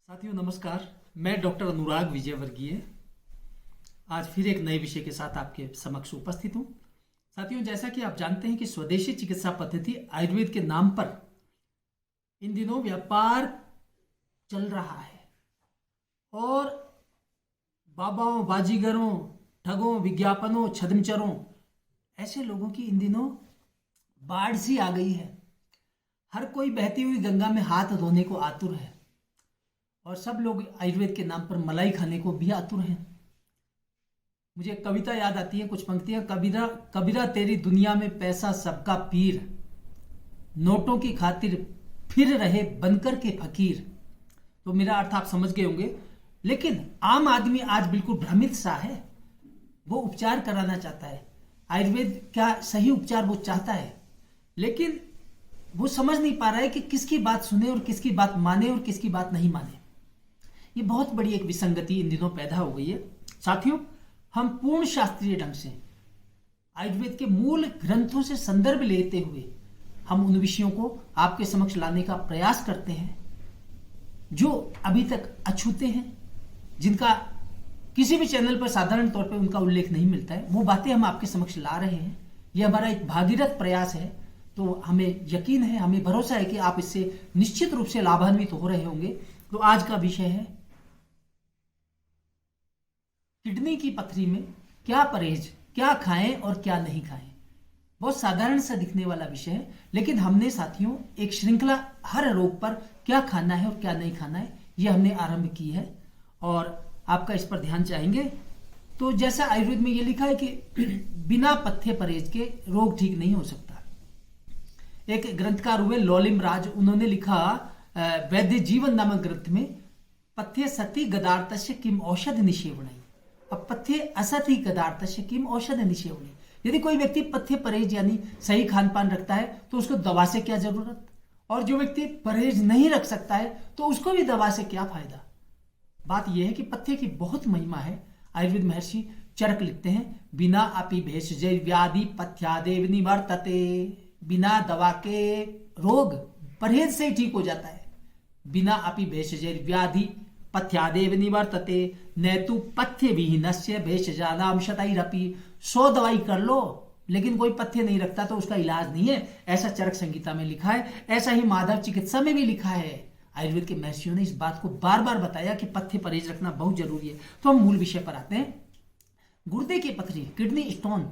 साथियों नमस्कार। मैं डॉक्टर अनुराग विजयवर्गीय आज फिर एक नए विषय के साथ आपके समक्ष उपस्थित हूं। साथियों, जैसा कि आप जानते हैं कि स्वदेशी चिकित्सा पद्धति आयुर्वेद के नाम पर इन दिनों व्यापार चल रहा है और बाबाओं, बाजीगरों, ठगों, विज्ञापनों, छद्मचरों ऐसे लोगों की इन दिनों बाढ़ सी आ गई है। हर कोई बहती हुई गंगा में हाथ धोने को आतुर है और सब लोग आयुर्वेद के नाम पर मलाई खाने को भी आतुर हैं। मुझे कविता याद आती है, कुछ पंक्तियां। कबीरा कबीरा तेरी दुनिया में पैसा सबका पीर, नोटों की खातिर फिर रहे बनकर के फकीर। तो मेरा अर्थ आप समझ गए होंगे। लेकिन आम आदमी आज बिल्कुल भ्रमित सा है। वो उपचार कराना चाहता है, आयुर्वेद का सही उपचार वो चाहता है, लेकिन वो समझ नहीं पा रहा है कि किसकी बात सुने और किसकी बात माने और किसकी बात नहीं माने। ये बहुत बड़ी एक विसंगति इन दिनों पैदा हो गई है। साथियों, हम पूर्ण शास्त्रीय ढंग से आयुर्वेद के मूल ग्रंथों से संदर्भ लेते हुए हम उन विषयों को आपके समक्ष लाने का प्रयास करते हैं जो अभी तक अछूते हैं, जिनका किसी भी चैनल पर साधारण तौर पर उनका उल्लेख नहीं मिलता है। वो बातें हम आपके समक्ष ला रहे हैं। ये हमारा एक भागीरथ प्रयास है। तो हमें यकीन है, हमें भरोसा है कि आप इससे निश्चित रूप से लाभान्वित हो रहे होंगे। तो आज का विषय है किडनी की पथरी में क्या परहेज, क्या खाएं और क्या नहीं खाएं। बहुत साधारण सा दिखने वाला विषय है, लेकिन हमने साथियों एक श्रृंखला हर रोग पर क्या खाना है और क्या नहीं खाना है ये हमने आरंभ की है और आपका इस पर ध्यान चाहेंगे। तो जैसा आयुर्वेद में ये लिखा है कि बिना पथ्य परहेज के रोग ठीक नहीं हो सकता। एक ग्रंथकार हुए लॉलिम राज, उन्होंने लिखा वैद्य जीवन नामक ग्रंथ में, पथ्य सती गदार्थस्य किम औषध निषेवणी, अब पथ्य असति गदार्थस्य किम औषध निषेवणी। यदि कोई व्यक्ति पथ्य परहेज यानी सही खान पान रखता है तो उसको दवा से क्या जरूरत, और जो व्यक्ति परहेज नहीं रख सकता है तो उसको भी दवा से क्या फायदा। बात यह है कि पथ्य की बहुत महिमा है। आयुर्वेद महर्षि चरक लिखते हैं, बिना अपि भेषज व्याधि पथ्यादेव निवर्तते, बिना दवा के रोग परहेज से ही ठीक हो जाता है। बिना अपि भेषज व्याधि पथ्यादेव निवर्तते, नैतु पथ्य विहीनस्य भेषजानाम शतैरपि। 100 दवाई कर लो लेकिन कोई पथ्य नहीं रखता तो उसका इलाज नहीं है, ऐसा चरक संहिता में लिखा है। ऐसा ही माधव चिकित्सा में भी लिखा है। आयुर्वेद के महर्षियों ने इस बात को बार बार बताया कि पथ्य परहेज रखना बहुत जरूरी है। तो हम मूल विषय पर आते हैं। गुर्दे की पथरी, किडनी स्टोन,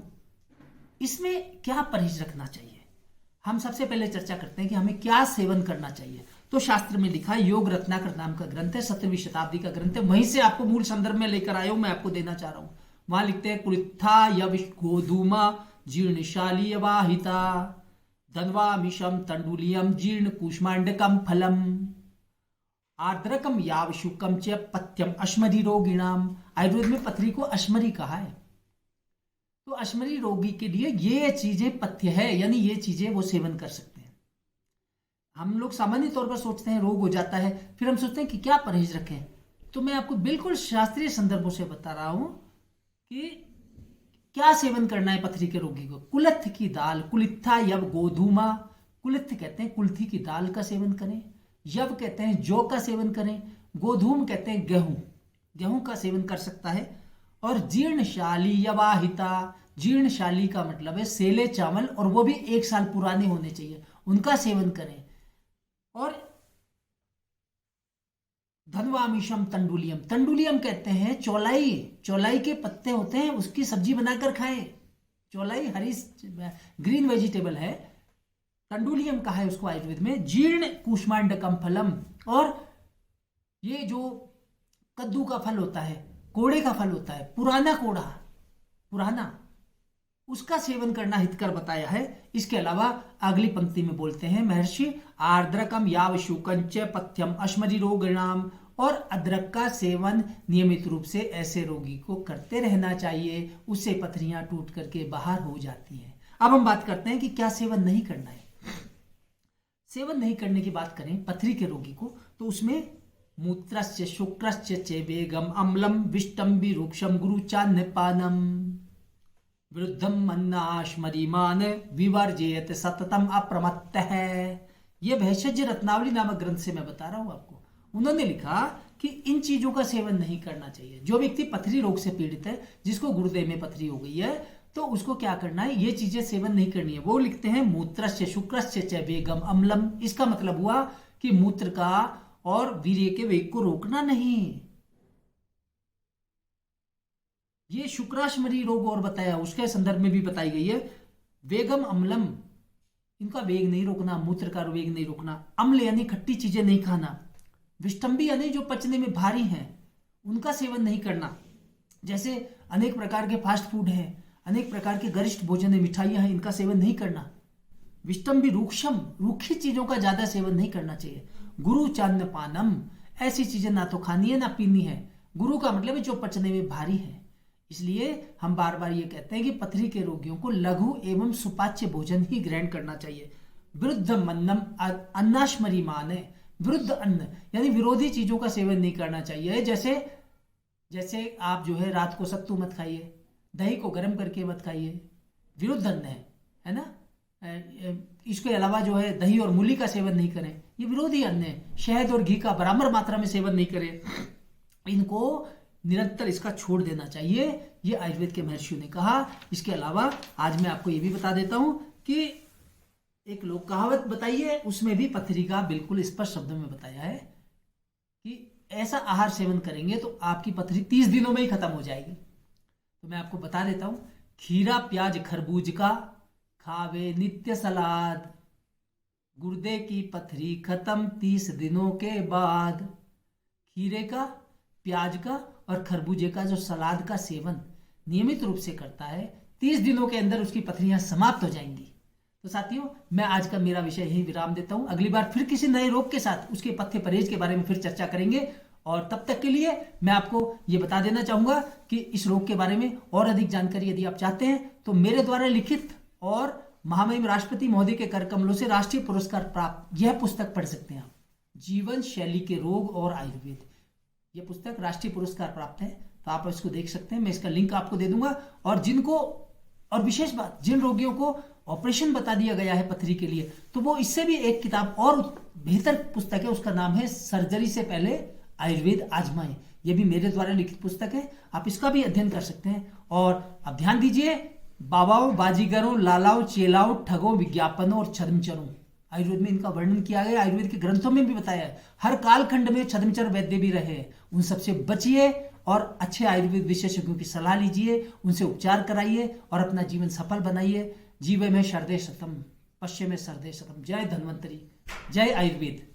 इसमें क्या परहेज रखना चाहिए। हम सबसे पहले चर्चा करते हैं कि हमें क्या सेवन करना चाहिए। तो शास्त्र में लिखा है, योग रत्नाकर नाम का ग्रंथ है, 17वीं शताब्दी का ग्रंथ है। वहीं से आपको मूल संदर्भ में लेकर आया हूं, मैं आपको देना चाह रहा हूं। वहां लिखते हैं, कुलित्था यविष गोधूमा जीर्णशाली वाहिता धन्वामिषम तंडुलियम जीर्ण कूष्मांडकम फलम आर्द्रकम यावशुकम च पथ्यम अश्मरी रोगिणाम। आयुर्वेद में पथरी को अश्मरी कहा है। तो अश्मरी रोगी के लिए ये चीजें पथ्य है, यानी ये चीजें वो सेवन कर सकते हैं। हम लोग सामान्य तौर पर सोचते हैं रोग हो जाता है, फिर हम सोचते हैं कि क्या परहेज रखें। तो मैं आपको बिल्कुल शास्त्रीय संदर्भों से बता रहा हूं कि क्या सेवन करना है पथरी के रोगी को। कुलत्थ की दाल, कुलित्था यव गोधूमा, कुलित्थ कहते हैं कुल्थी की दाल का सेवन करें, यव कहते हैं जौ का सेवन करें, गोधूम कहते हैं गेहूं, गेहूं का सेवन कर सकता है। और जीर्णशाली यवाहिता, जीर्णशाली का मतलब है सेले चावल, और वो भी 1 साल पुराने होने चाहिए, उनका सेवन करें। और धनवामिषम तंडुलियम, तंडुलियम कहते हैं चौलाई, चौलाई के पत्ते होते हैं, उसकी सब्जी बनाकर खाएं। चौलाई हरी ग्रीन वेजिटेबल है, तंडुलियम कहा है उसको आयुर्वेद में। जीर्ण कूष्मांडकम फलम, और ये जो कद्दू का फल होता है, कोड़े का फल होता है, पुराना कोड़ा, पुराना, उसका सेवन करना हितकर बताया है। इसके अलावा अगली पंक्ति में बोलते हैं महर्षि, आर्द्रकम यावशुकंच पथ्यम अश्मरी रोगिणाम, और अदरक का सेवन नियमित रूप से ऐसे रोगी को करते रहना चाहिए, उससे पथरियां टूट करके बाहर हो जाती हैं। अब हम बात करते हैं कि क्या सेवन नहीं करना है। सेवन नहीं करने की बात करें पथरी के रोगी को, तो उसमें मूत्रस्य शुक्रस्य चेवेगम अम्लम विष्टम विरूक्षम गुरुचान्यपानम वृद्धम अन्नाश्मरीमान विवर्जेत सततम अप्रमत्त है। ये भेषज रत्नावली नामक ग्रंथ से मैं बता रहा हूं आपको। उन्होंने लिखा कि इन चीजों का सेवन नहीं करना चाहिए। जो व्यक्ति पथरी रोग से पीड़ित है, जिसको गुर्दे में पथरी हो गई है, तो उसको क्या करना है, ये चीजें सेवन नहीं करनी है। वो लिखते हैं मूत्रस्य शुक्रस्य च वेगम अम्लम। इसका मतलब हुआ कि मूत्र का और वीर्य के वेग को रोकना नहीं। ये शुक्राश्मरी रोग और बताया, उसके संदर्भ में भी बताई गई है। वेगम अम्लम, इनका वेग नहीं रोकना, मूत्र का वेग नहीं रोकना। अम्ल यानी खट्टी चीजें नहीं खाना। विष्टम्बी यानी जो पचने में भारी हैं, उनका सेवन नहीं करना। जैसे अनेक प्रकार के फास्ट फूड हैं, अनेक प्रकार के गरिष्ठ भोजन है, मिठाइयां हैं, इनका सेवन नहीं करना। विष्टम्बी रूक्षम, रूखी चीजों का ज्यादा सेवन नहीं करना चाहिए। गुरु चान्न पानम, ऐसी चीजें ना तो खानी है ना पीनी है। गुरु का मतलब है जो पचने में भारी है। इसलिए हम बार बार ये कहते हैं कि पथरी के रोगियों को लघु एवं सुपाच्य भोजन ही ग्रहण करना चाहिए। विरुद्ध मन्नम अन्नाश्मरी मान है, विरुद्ध अन्न यानी विरोधी चीजों का सेवन नहीं करना चाहिए। जैसे आप जो है रात को सत्तू मत खाइए, दही को गर्म करके मत खाइए, विरुद्ध अन्न है ना। इसके अलावा जो है दही और मूली का सेवन नहीं करें, ये विरोधी अन्न है। शहद और घी का बराबर मात्रा में सेवन नहीं करें, इनको निरंतर इसका छोड़ देना चाहिए, ये आयुर्वेद के महर्षियों ने कहा। इसके अलावा आज मैं आपको ये भी बता देता हूं कि एक लोक कहावत बताई है, उसमें भी पथरी का बिल्कुल स्पष्ट शब्दों में बताया है कि ऐसा आहार सेवन करेंगे तो आपकी पथरी 30 दिनों में ही खत्म हो जाएगी। तो मैं आपको बता देता हूं, खीरा प्याज खरबूज का खावे नित्य सलाद, गुर्दे की पथरी खत्म 30 दिनों के बाद। खीरे का, प्याज का और खरबूजे का जो सलाद का सेवन नियमित रूप से करता है, 30 दिनों के अंदर उसकी पथरियां समाप्त हो जाएंगी। तो साथियों, मैं आज का मेरा विषय यही विराम देता हूं। अगली बार फिर किसी नए रोग के साथ उसके पथ्य परहेज के बारे में फिर चर्चा करेंगे। और तब तक के लिए मैं आपको ये बता देना चाहूंगा कि इस रोग के बारे में और अधिक जानकारी यदि आप चाहते हैं तो मेरे द्वारा लिखित और महामहिम राष्ट्रपति महोदय के कर कमलों से राष्ट्रीय पुरस्कार प्राप्त यह पुस्तक पढ़ सकते हैं आप, जीवन शैली के रोग और आयुर्वेद। यह पुस्तक राष्ट्रीय पुरस्कार प्राप्त है, तो आप इसको देख सकते हैं। मैं इसका लिंक आपको दे दूंगा। और विशेष बात, जिन रोगियों को ऑपरेशन बता दिया गया है पथरी के लिए, तो वो इससे भी एक किताब और बेहतर पुस्तक है, उसका नाम है सर्जरी से पहले आयुर्वेद आजमाएं। ये भी मेरे द्वारा लिखित पुस्तक है, आप इसका भी अध्ययन कर सकते हैं। और अब ध्यान दीजिए, बाबाओं, बाजीगरों, लालाओं, चेलाओं, ठगों, विज्ञापनों और छद्मचरों, आयुर्वेद में इनका वर्णन किया गया। आयुर्वेद के ग्रंथों में भी बताया है। हर कालखंड में छद्मचर वैद्य भी रहे, उन सबसे बचिए और अच्छे आयुर्वेद विशेषज्ञों की सलाह लीजिए, उनसे उपचार कराइए और अपना जीवन सफल बनाइए। जीवे में शरदे शतम, पश्चिम में सरदे शतम। जय धन्वंतरी, जय आयुर्वेद।